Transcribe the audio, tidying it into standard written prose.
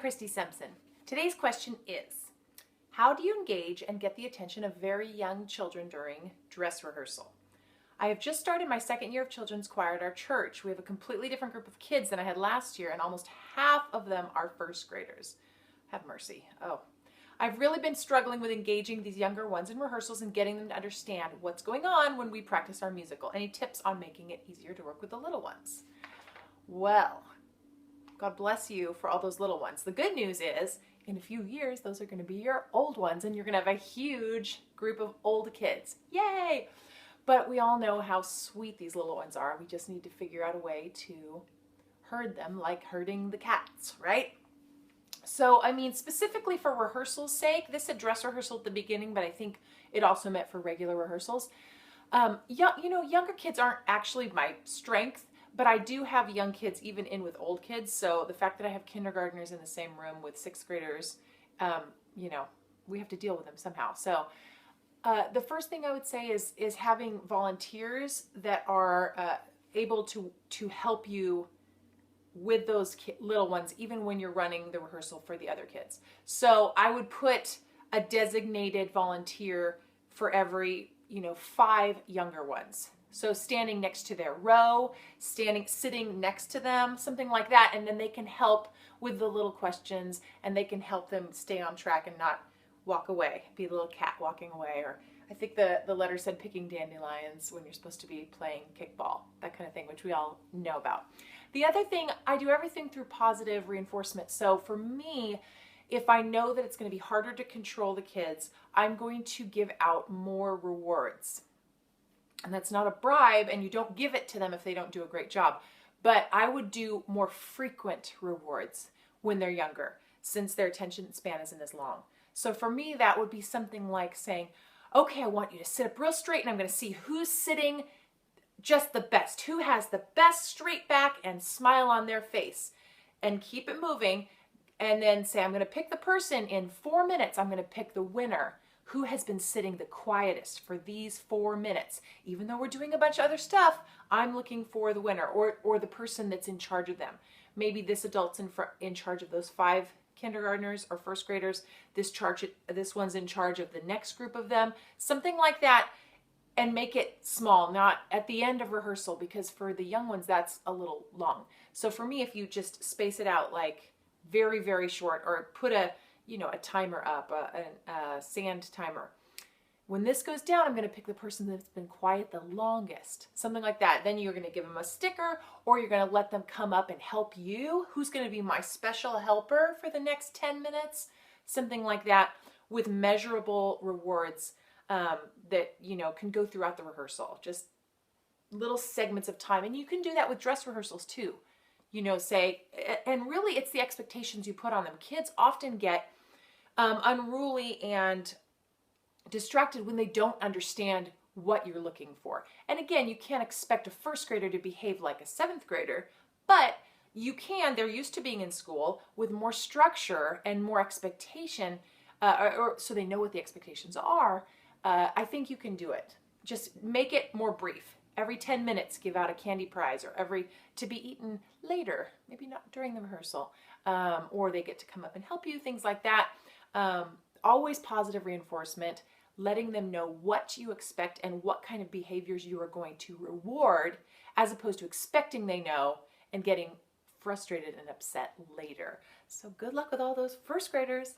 Christy Semsen. Today's question is, how do you engage and get the attention of very young children during dress rehearsal? I have just started my second year of children's choir at our church. We have a completely different group of kids than I had last year, and almost half of them are first graders. Have mercy. Oh. I've really been struggling with engaging these younger ones in rehearsals and getting them to understand what's going on when we practice our musical. Any tips on making it easier to work with the little ones? Well, God bless you for all those little ones. The good news is, in a few years, those are going to be your old ones, and you're going to have a huge group of old kids. Yay! But we all know how sweet these little ones are. We just need to figure out a way to herd them like herding the cats, right? So, I mean, specifically for rehearsal's sake, this said dress rehearsal at the beginning, but I think it also meant for regular rehearsals. Younger kids aren't actually my strength, but I do have young kids even in with old kids. So the fact that I have kindergartners in the same room with sixth graders, we have to deal with them somehow. So the first thing I would say is having volunteers that are able to help you with those little ones, even when you're running the rehearsal for the other kids. So I would put a designated volunteer for every, 5 younger ones. So standing next to their row, sitting next to them, something like that. And then they can help with the little questions, and they can help them stay on track and not walk away, be the little cat walking away. Or I think the letter said picking dandelions when you're supposed to be playing kickball, that kind of thing, which we all know about. The other thing, I do everything through positive reinforcement. So for me, if I know that it's going to be harder to control the kids, I'm going to give out more rewards. And that's not a bribe, and you don't give it to them if they don't do a great job. But I would do more frequent rewards when they're younger, since their attention span isn't as long. So for me, that would be something like saying, okay, I want you to sit up real straight, and I'm going to see who's sitting just the best, who has the best straight back and smile on their face, and keep it moving. And then say, I'm going to pick the person in 4 minutes. I'm going to pick the winner who has been sitting the quietest for these 4 minutes. Even though we're doing a bunch of other stuff, I'm looking for the winner or the person that's in charge of them. Maybe this adult's in charge of those 5 kindergartners or first graders. This one's in charge of the next group of them. Something like that, and make it small, not at the end of rehearsal, because for the young ones, that's a little long. So for me, if you just space it out like very, very short, or put a timer up, a sand timer. When this goes down, I'm going to pick the person that's been quiet the longest. Something like that. Then you're going to give them a sticker, or you're going to let them come up and help you. Who's going to be my special helper for the next 10 minutes? Something like that, with measurable rewards that, can go throughout the rehearsal. Just little segments of time. And you can do that with dress rehearsals too. And really it's the expectations you put on them. Kids often get unruly and distracted when they don't understand what you're looking for. And again, you can't expect a first grader to behave like a 7th grader, but you can. They're used to being in school with more structure and more expectation, so they know what the expectations are. I think you can do it. Just make it more brief. Every 10 minutes, give out a candy prize, or to be eaten later, maybe not during the rehearsal, or they get to come up and help you, things like that. Always positive reinforcement, letting them know what you expect and what kind of behaviors you are going to reward, as opposed to expecting they know and getting frustrated and upset later. So good luck with all those first graders.